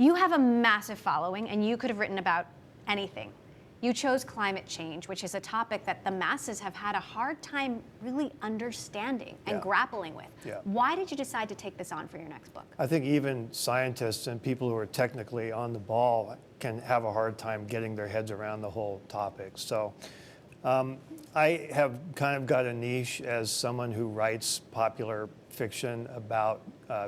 You have a massive following, and you could have written about anything. You chose climate change, which is a topic that the masses have had a hard time really understanding and grappling with. Why did you decide to take this on for your next book? I think even scientists and people who are technically on the ball can have a hard time getting their heads around the whole topic. So I have kind of got a niche as someone who writes popular fiction about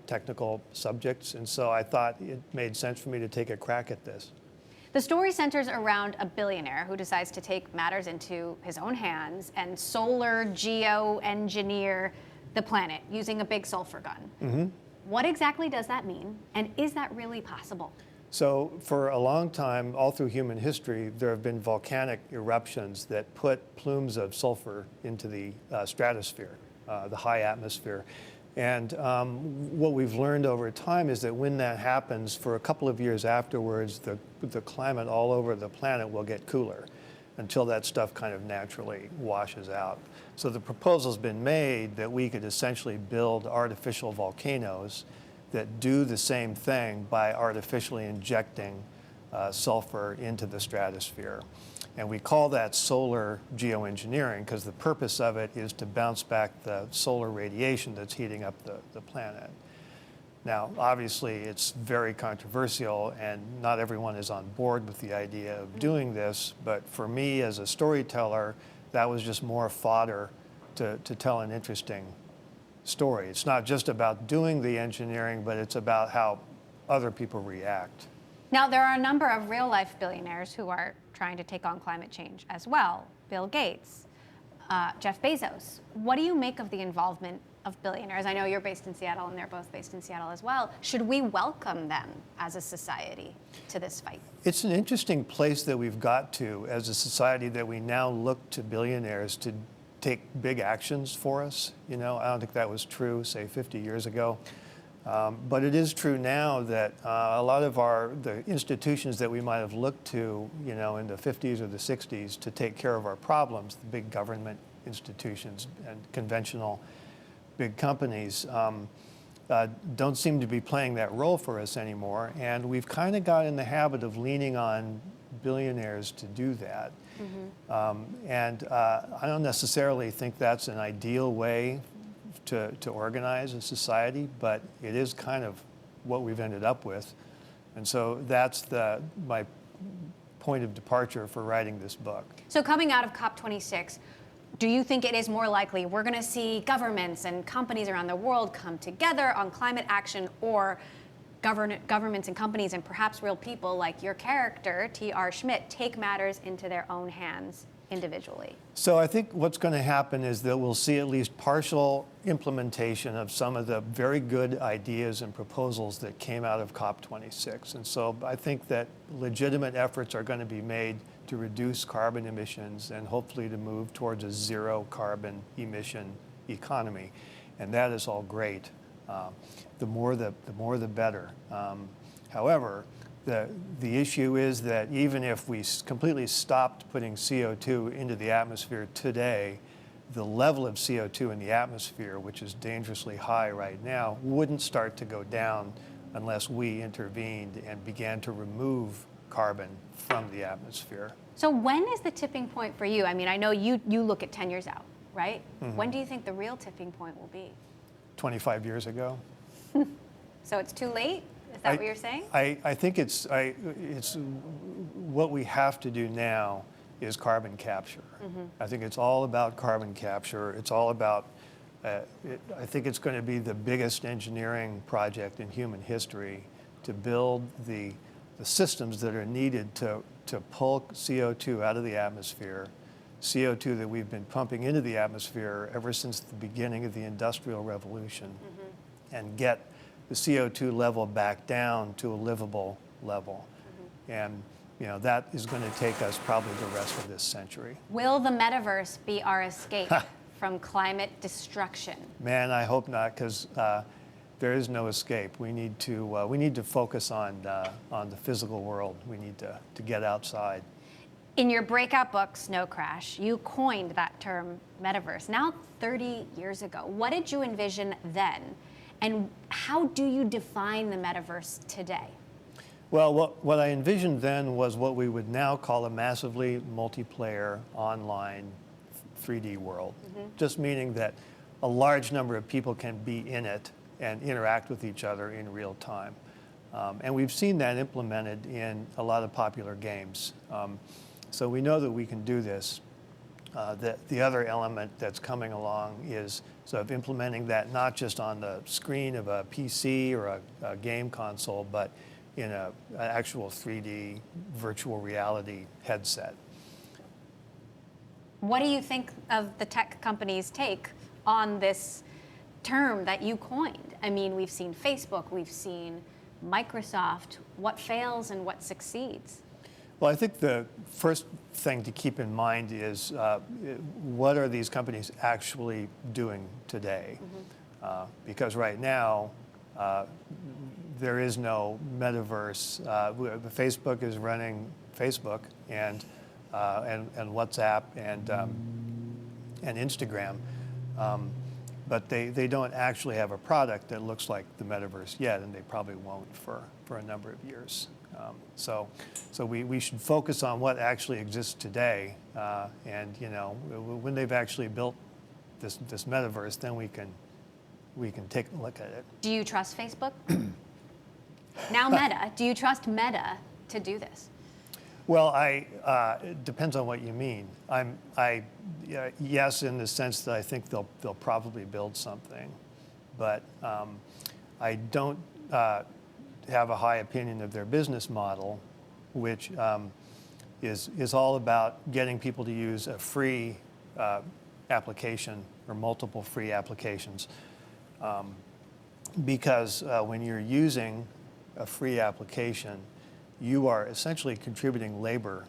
technical subjects, and so I thought it made sense for me to take a crack at this. The story centers around a billionaire who decides to take matters into his own hands and solar geoengineer the planet using a big sulfur gun. What exactly does that mean, and is that really possible? So for a long time, all through human history, there have been volcanic eruptions that put plumes of sulfur into the stratosphere, the high atmosphere. And what we've learned over time is that when that happens, for a couple of years afterwards, the climate all over the planet will get cooler until that stuff kind of naturally washes out. So the proposal's been made that we could essentially build artificial volcanoes that do the same thing by artificially injecting sulfur into the stratosphere. And we call that solar geoengineering because the purpose of it is to bounce back the solar radiation that's heating up the planet. Now, obviously, it's very controversial, and not everyone is on board with the idea of doing this. But for me, as a storyteller, that was just more fodder to tell an interesting story. It's not just about doing the engineering, but it's about how other people react. Now, there are a number of real-life billionaires who are trying to take on climate change as well. Bill Gates, Jeff Bezos. What do you make of the involvement of billionaires? I know you're based in Seattle, and they're both based in Seattle as well. Should we welcome them as a society to this fight? It's an interesting place that we've got to as a society, that we now look to billionaires to take big actions for us. You know, I don't think that was true, say, 50 years ago. But it is true now that a lot of the institutions that we might have looked to, you know, in the 50s or the 60s to take care of our problems, the big government institutions and conventional big companies, don't seem to be playing that role for us anymore. And we've kind of got in the habit of leaning on billionaires to do that. I don't necessarily think that's an ideal way to organize a society, but it is kind of what we've ended up with. And so that's my point of departure for writing this book. So coming out of COP26, do you think it is more likely we're going to see governments and companies around the world come together on climate action, or governments and companies and perhaps real people like your character, T.R. Schmidt, take matters into their own hands individually? So I think what's going to happen is that we'll see at least partial implementation of some of the very good ideas and proposals that came out of COP26. And so I think that legitimate efforts are going to be made to reduce carbon emissions and hopefully to move towards a zero carbon emission economy. And that is all great. The more the better. However, the issue is that even if we completely stopped putting CO2 into the atmosphere today, the level of CO2 in the atmosphere, which is dangerously high right now, wouldn't start to go down unless we intervened and began to remove carbon from the atmosphere. So when is the tipping point for you? I mean, I know you look at 10 years out, right? When do you think the real tipping point will be? 25 years ago. So it's too late? Is that what you're saying? I think it's what we have to do now is carbon capture. I think it's all about carbon capture. It's all about, I think it's going to be the biggest engineering project in human history to build the systems that are needed to pull CO2 out of the atmosphere, CO2 that we've been pumping into the atmosphere ever since the beginning of the Industrial Revolution, and get the CO2 level back down to a livable level. And you know, that is going to take us probably the rest of this century. Will the metaverse be our escape from climate destruction? Man, I hope not, because there is no escape. We need to focus on the physical world. We need to get outside. In your breakout book, Snow Crash, you coined that term metaverse, now 30 years ago. What did you envision then? And how do you define the metaverse today? Well, what I envisioned then was what we would now call a massively multiplayer online 3D world, just meaning that a large number of people can be in it and interact with each other in real time. And we've seen that implemented in a lot of popular games. So we know that we can do this. The other element that's coming along is sort of implementing that not just on the screen of a PC or a game console, but in an actual 3D virtual reality headset. What do you think of the tech companies' take on this term that you coined? I mean, we've seen Facebook, we've seen Microsoft. What fails and what succeeds? Well, I think the first thing to keep in mind is what are these companies actually doing today? Because right now, there is no metaverse. Facebook is running Facebook and WhatsApp and Instagram, but they don't actually have a product that looks like the metaverse yet, and they probably won't for a number of years. So we should focus on what actually exists today, and when they've actually built this metaverse, then we can take a look at it. Do you trust Facebook? Now Meta, do you trust Meta to do this? Well, it depends on what you mean. Yes, in the sense that I think they'll probably build something, but I don't have a high opinion of their business model, which is all about getting people to use a free application or multiple free applications, because when you're using a free application, you are essentially contributing labor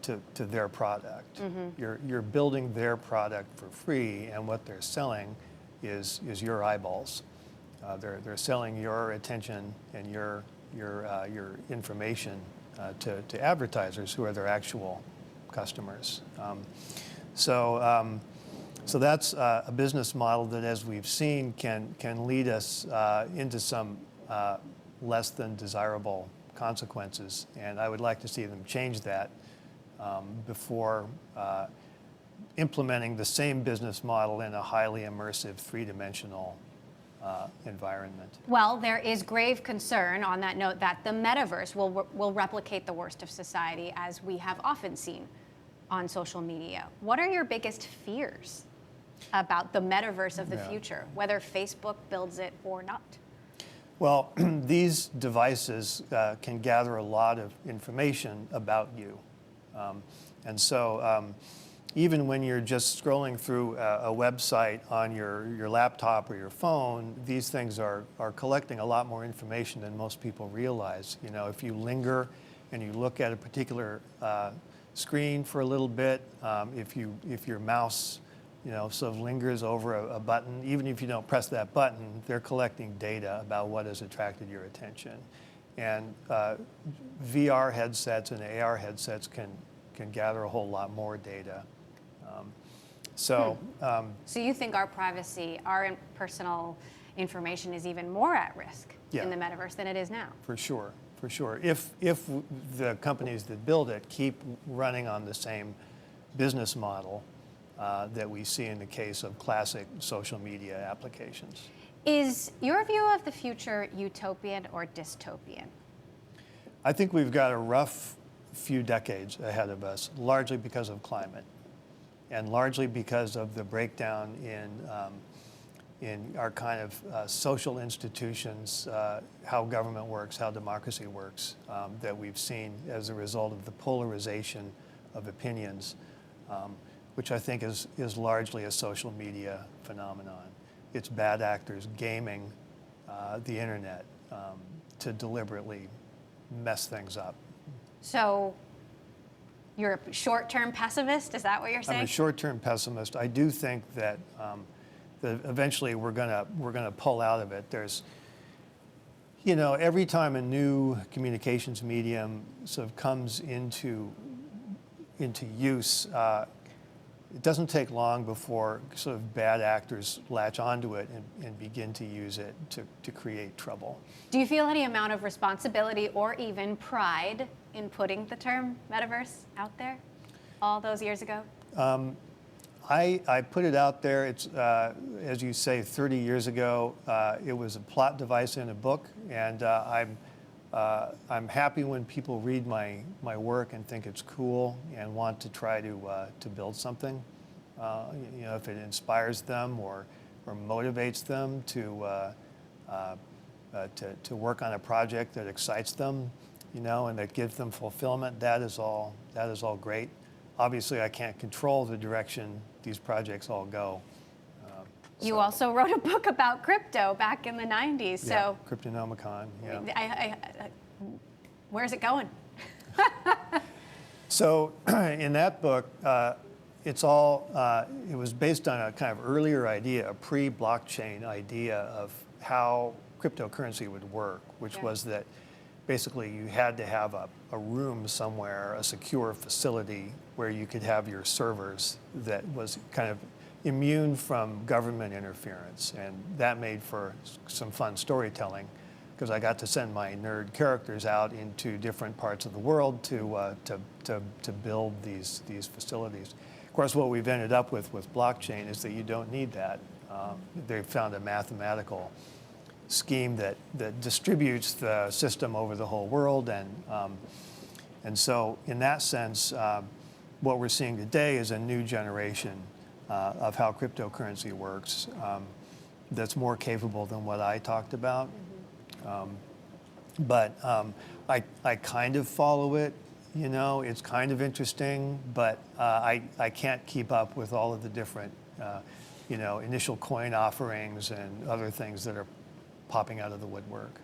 to their product. You're building their product for free, and what they're selling is your eyeballs. They're selling your attention and your information to advertisers who are their actual customers. So that's a business model that, as we've seen, can lead us into some less than desirable consequences, and I would like to see them change that before implementing the same business model in a highly immersive, three-dimensional environment. Well, there is grave concern on that note that the metaverse will replicate the worst of society, as we have often seen on social media. What are your biggest fears about the metaverse of the future, whether Facebook builds it or not? Well, these devices can gather a lot of information about you. And so even when you're just scrolling through a website on your laptop or your phone, these things are collecting a lot more information than most people realize. If you linger and you look at a particular screen for a little bit, if your mouse sort of lingers over a button, even if you don't press that button, they're collecting data about what has attracted your attention. And VR headsets and AR headsets can gather a whole lot more data. So you think our privacy, our personal information is even more at risk in the metaverse than it is now? For sure. If the companies that build it keep running on the same business model that we see in the case of classic social media applications. Is your view of the future utopian or dystopian? I think we've got a rough few decades ahead of us, largely because of climate, and largely because of the breakdown in our kind of social institutions, how government works, how democracy works, that we've seen as a result of the polarization of opinions, which I think is largely a social media phenomenon. It's bad actors gaming the internet to deliberately mess things up. So you're a short-term pessimist? Is that what you're saying? I'm a short-term pessimist. I do think that eventually we're gonna pull out of it. There's, every time a new communications medium sort of comes into use, it doesn't take long before sort of bad actors latch onto it and begin to use it to create trouble. Do you feel any amount of responsibility or even pride in putting the term metaverse out there all those years ago? I put it out there. It's, as you say, 30 years ago. It was a plot device in a book, and I'm happy when people read my work and think it's cool and want to try to build something. You know, if it inspires them or motivates them to work on a project that excites them, you know, and that gives them fulfillment, that is all great. Obviously, I can't control the direction these projects all go. You also wrote a book about crypto back in the 90s. Yeah, so Cryptonomicon, yeah. Where's it going? So in that book, it was based on a kind of earlier idea, a pre-blockchain idea of how cryptocurrency would work, which was that basically you had to have a room somewhere, a secure facility where you could have your servers that was kind of immune from government interference. And that made for some fun storytelling, because I got to send my nerd characters out into different parts of the world to build these facilities. Of course, what we've ended up with blockchain is that you don't need that. They've found a mathematical scheme that distributes the system over the whole world, and so in that sense, what we're seeing today is a new generation of how cryptocurrency works that's more capable than what I talked about. But I kind of follow it, you know, it's kind of interesting, but I can't keep up with all of the different, you know, initial coin offerings and other things that are popping out of the woodwork.